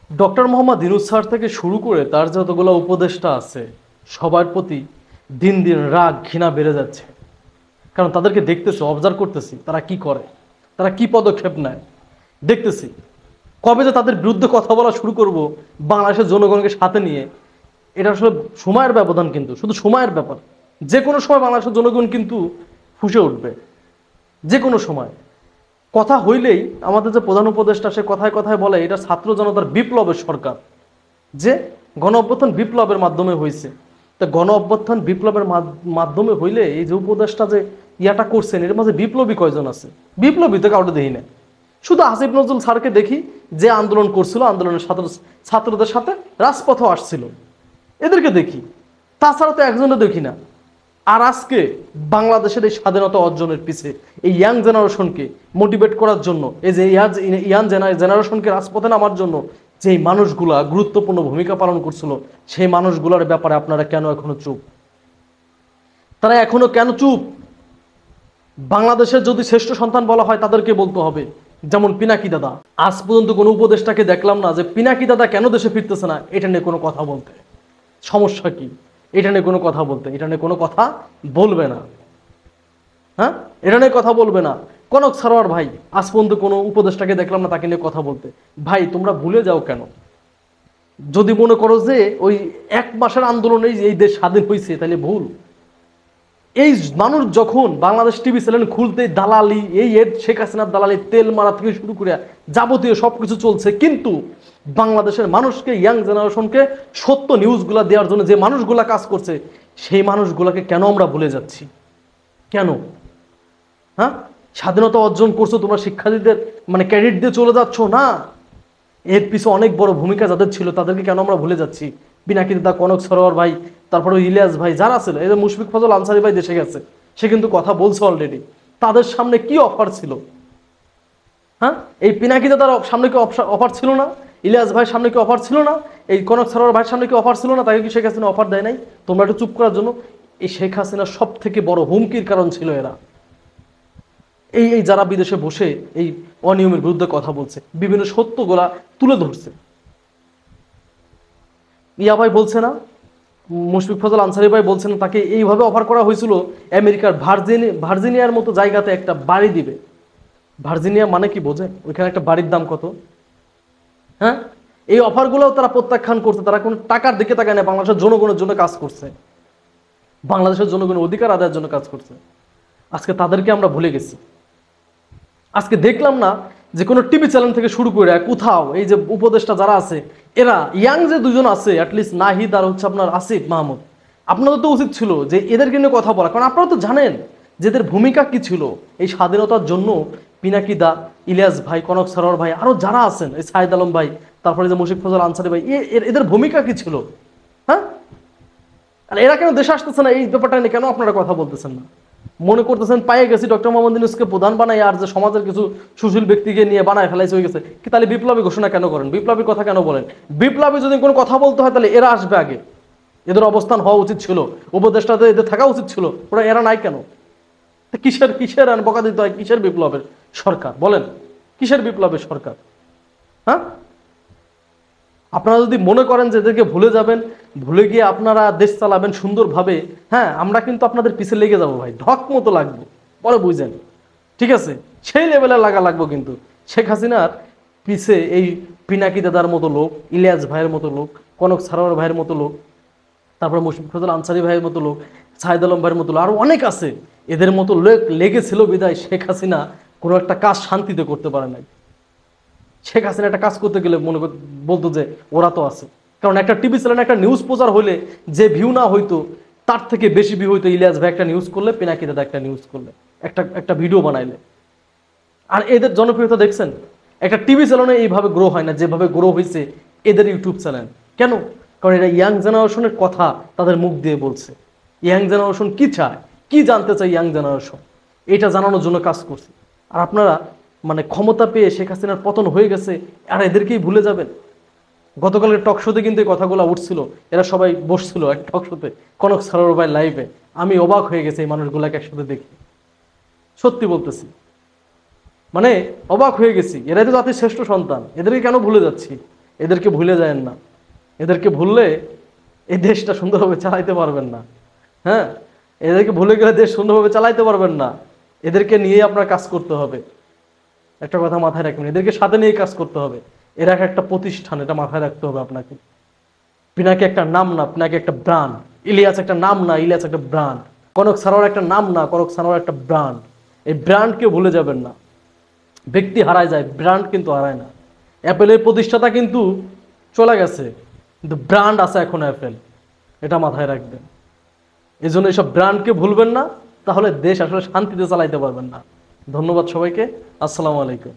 Doctor Mohammad Yunus sir থেকে শুরু করে তার যতগুলো উপদেষ্টা আছে সবার প্রতি দিন দিন রাগ ঘৃণা বেড়ে যাচ্ছে। কারণ তাদেরকে দেখতেছি, অবজার্ভ করতেছি তারা কি করে, তারা কি পদক্ষেপ নেয় দেখতেছি। কবে যে তাদের বিরুদ্ধে কথা বলা শুরু করব বাংলাদেশের জনগণকে সাথে নিয়ে, এটা আসলে সময়ের ব্যবধান, কিন্তু শুধু সময়ের ব্যাপার। যে কোনো সময় বাংলাদেশের জনগণ কিন্তু ফুঁসে উঠবে, যে কোনো সময়। কথা হইলেই আমাদের যে প্রধান উপদেষ্টা সে কথায় কথায় বলে এটা ছাত্র জনতার বিপ্লবের সরকার, যে গণ অভ্যুত্থান বিপ্লবের মাধ্যমে হয়েছে। তা গণ অভ্যুত্থান বিপ্লবের মাধ্যমে হইলে এই যে উপদেষ্টা যে ইয়াটা করছেন এর মাঝে বিপ্লবী কয়জন আছে? বিপ্লবী তো কাউকে দেখি না। শুধু আসিফ নজরুল স্যারকে দেখি, যে আন্দোলন করছিল, আন্দোলনের ছাত্রদের সাথে রাজপথে আসছিল, এদেরকে দেখি। তাছাড়া তো একজনও দেখি না। আর আজকে বাংলাদেশের এই স্বাধীনতা অর্জনের পিছে এই ইয়াং জেনারেশনকে মোটিভেট করার জন্য, এই যে ইয়াং জেনারেশনকে রাজপথে নামার জন্য যে মানুষগুলা গুরুত্বপূর্ণ ভূমিকা পালন করছিল, সেই মানুষগুলোর ব্যাপারে আপনারা কেন এখনো চুপ? তারা এখনো কেন চুপ? বাংলাদেশের যদি শ্রেষ্ঠ সন্তান বলা হয় তাদেরকে বলতে হবে। যেমন পিনাকি দাদা, আজ পর্যন্ত কোনো উপদেষ্টাকে দেখলাম না যে পিনাকি দাদা কেন দেশে ফিরতেছে না এটা নিয়ে কোনো কথা বলতে। সমস্যা কি এটা নিয়ে কোনো কথা বলতে? এটা নিয়ে কোনো কথা বলবে না। হ্যাঁ, এটা নিয়ে কথা বলবে না। কনক সারোয়ার ভাই, আজ পর্যন্ত কোনো উপদেষ্টাকে দেখলাম না তাকে নিয়ে কথা বলতে। ভাই তোমরা ভুলে যাও কেন? যদি মনে করো যে ওই 1 মাসের আন্দোলনে এই দেশ স্বাধীন হয়েছে তাহলে ভুল। এই মানুষ যখন বাংলাদেশ টিভি চ্যানেল খুলতে দালালি, এই শেখ হাসিনার দালালি, তেল মারা থেকে শুরু করে যাবতীয় সবকিছু চলছে, কিন্তু বাংলাদেশের মানুষকে, ইয়াং জেনারেশনকে সত্য নিউজগুলা দেওয়ার জন্য যে মানুষগুলা কাজ করছে, সেই মানুষগুলাকে কেন আমরা ভুলে যাচ্ছি? কেন? হ্যাঁ, স্বাধীনতা অর্জন করছো তোমরা শিক্ষার্থীদের মানে ক্রেডিট দিয়ে চলে যাচ্ছ না, এর পিছনে অনেক বড় ভূমিকা যাদের ছিল তাদেরকে কেন আমরা ভুলে যাচ্ছি? পিনাকি দাদা, কনক সরোয়ার ভাই, তারপরে ইলিয়াস ভাই, যারা ছিল, এই যে মুশফিক ফজল আনসারী ভাই দেশে গেছে, সে কিন্তু কথা বলছে অলরেডি। তাদের সামনে কি অফার ছিল? হ্যাঁ, এই পিনাকি দাদার সামনে কি অফার ছিল না? ইলিয়াস ভাইয়ের সামনে কি অফার ছিল না? এই কনক সরোয়ার ভাইয়ের সামনে কি অফার ছিল না? তাকে কি শেখ হাসিনা অফার দেয় নাই? তোমরা একটু চুপ করার জন্য। এই শেখ হাসিনা সব থেকে বড় হুমকির কারণ ছিল এরা। এই যারা বিদেশে বসে এই অনিয়মের বিরুদ্ধে কথা বলছে, বিভিন্ন সত্যগুলা তুলে ধরছে। ইয়া ভাই বলছে না, মুশফিক ফজল আনসারী ভাই বলছেন তাকে এইভাবে অফার করা হয়েছিল আমেরিকার ভার্জিনিয়ার মতো জায়গাতে একটা বাড়ি দিবে। ভার্জিনিয়া মানে কি বোঝে? ওইখানে একটা বাড়ির দাম কত? হ্যাঁ, এই অফারগুলোও তারা প্রত্যাখ্যান করছে। তারা কোনো টাকার দিকে তাকায় না, বাংলাদেশের জনগণের জন্য কাজ করছে, বাংলাদেশের জনগণের অধিকার আদায়ের জন্য কাজ করছে। আজকে তাদেরকে আমরা ভুলে গেছি। আজকে দেখলাম না যে কোনো টিভি চ্যানেল থেকে শুরু করে কোথাও এই যে উপদেষ্টা যারা আছে, এরা ইয়াং যে দুজন আছে, অ্যাটলিস্ট নাহিদ আর হচ্ছে আপনার আসিফ মাহমুদ, আপনাদের তো উচিত ছিল যে এদেরকে নিয়ে কথা বলা। কারণ আপনারা তো জানেন যে এদের ভূমিকা কি ছিল এই স্বাধীনতার জন্য। পিনাকি দা, ইলিয়াস ভাই, কনক সরোয়ার ভাই, আরো যারা আছেন, এই সাইদ আলম ভাই, তারপরে যে মুশফিক ফজল আনসারী ভাই, এদের ভূমিকা কি ছিল? হ্যাঁ, আর এরা কেন দেশে আসতেছে না? এই ব্যাপারটা নিয়ে কেন আপনারা কথা বলতেছেন না? মনে করতেছেন পায়ে গেছি ডক্টর মোহাম্মদ ইউনূসকে প্রধান বানাই, আর যে সমাজের কিছু সুশীল ব্যক্তিকে নিয়ে বানায় ফেলাইছে হয়ে গেছে কি? তাহলে বিপ্লবী ঘোষণা কেন করেন? বিপ্লবীর কথা কেন বলেন? বিপ্লবী যদি কোনো কথা বলতে হয় তাহলে এরা আসবে আগে। এদের অবস্থান হওয়া উচিত ছিল, উপদেষ্টাদের এদের থাকা উচিত ছিল। ওরা এরা নাই কেন? কিসের কিসের বকা দিতে হয়? কিসের বিপ্লবের সরকার বলেন? কিসের বিপ্লবের সরকার? হ্যাঁ, আপনারা যদি মনে করেন যে এদেরকে ভুলে যাবেন, ভুলে গিয়ে আপনারা দেশ চালাবেন সুন্দরভাবে, হ্যাঁ, আমরা কিন্তু আপনাদের পিছে লেগে যাবো ভাই, ঢক মতো লাগবো, পরে বুঝেন। ঠিক আছে, সেই লেভেলে লাগবো। কিন্তু শেখ হাসিনার পিছে এই পিনাকি দাদার মতো লোক, ইলিয়াস ভাইয়ের মতো লোক, কনক সারোয়ার ভাইয়ের মতো লোক, তারপরে মুশফিক ফজল আনসারী ভাইয়ের মতো লোক, সাইদ আলম ভাইয়ের মতো লোক, আরো অনেক আছে। এদের মতো লোক লেগেছিল বিদায় শেখ হাসিনা কোনো একটা কাজ শান্তিতে করতে পারে নাই। শেখ হাসিনা একটা কাজ করতে গেলে মনে বলতো যে ওরা তো আছে। কারণ একটা টিভি চ্যানেলে একটা নিউজ প্রচার হইলে যে ভিউ না হইতো তার থেকে বেশি ভিউ হইতো ইলিয়াস ভাই একটা নিউজ করলে, পিনাকি দাদা একটা নিউজ করলে, একটা ভিডিও বানাইলে। আর এদের জনপ্রিয়তা দেখছেন? একটা টিভি চ্যানেলে এইভাবে গ্রো হয় না যেভাবে গ্রো হয়েছে এদের ইউটিউব চ্যানেল। কেন? কারণ এরা ইয়াং জেনারেশনের কথা তাদের মুখ দিয়ে বলছে। ইয়াং জেনারেশন কি চায়, কি জানতে চায় ইয়াং জেনারেশন, এটা জানানোর জন্য কাজ করছে। আর আপনারা মানে ক্ষমতা পেয়ে শেখ হাসিনার পতন হয়ে গেছে আর এদেরকেই ভুলে যাবেন? গতকালের টক শোতে কিন্তু এই কথাগুলো উঠছিল, এরা সবাই বসছিল এক টক শোতে, কনক সরোয়ার ভাই লাইভে। আমি অবাক হয়ে গেছি এই মানুষগুলাকে একসাথে দেখে, সত্যি বলতেছি, মানে অবাক হয়ে গেছি। এরাই তো জাতির শ্রেষ্ঠ সন্তান, এদেরকে কেন ভুলে যাচ্ছি? এদেরকে ভুলে যায়েন না। এদেরকে ভুললে এই দেশটা সুন্দরভাবে চালাইতে পারবেন না। হ্যাঁ, এদেরকে ভুলে গেলে দেশ সুন্দরভাবে চালাইতে পারবেন না। এদেরকে নিয়ে আপনার কাজ করতে হবে। একটা কথা মাথায় রাখবেন, এদেরকে সাথে নিয়ে কাজ করতে হবে। এরা একটা প্রতিষ্ঠান, এটা মাথায় রাখতে হবে আপনাকে। পিনাকি একটা নাম না, পিনাকি একটা ব্র্যান্ড। ইলিয়াস একটা নাম না, ইলিয়াস একটা ব্র্যান্ড। কনক সানোয়ার একটা নাম না, কনক সানোয়ার একটা ব্র্যান্ড। এই ব্র্যান্ডকে ভুলে যাবেন না। ব্যক্তি হারায় যায়, ব্র্যান্ড কিন্তু হারায় না। অ্যাপেলের প্রতিষ্ঠাতা কিন্তু চলে গেছে, কিন্তু ব্র্যান্ড আছে এখন অ্যাপেল, এটা মাথায় রাখবেন। এই জন্য এইসব ব্র্যান্ডকে ভুলবেন না, তাহলে দেশ আসলে শান্তিতে চালাইতে পারবেন না। ধন্যবাদ সবাইকে। আসসালামু আলাইকুম।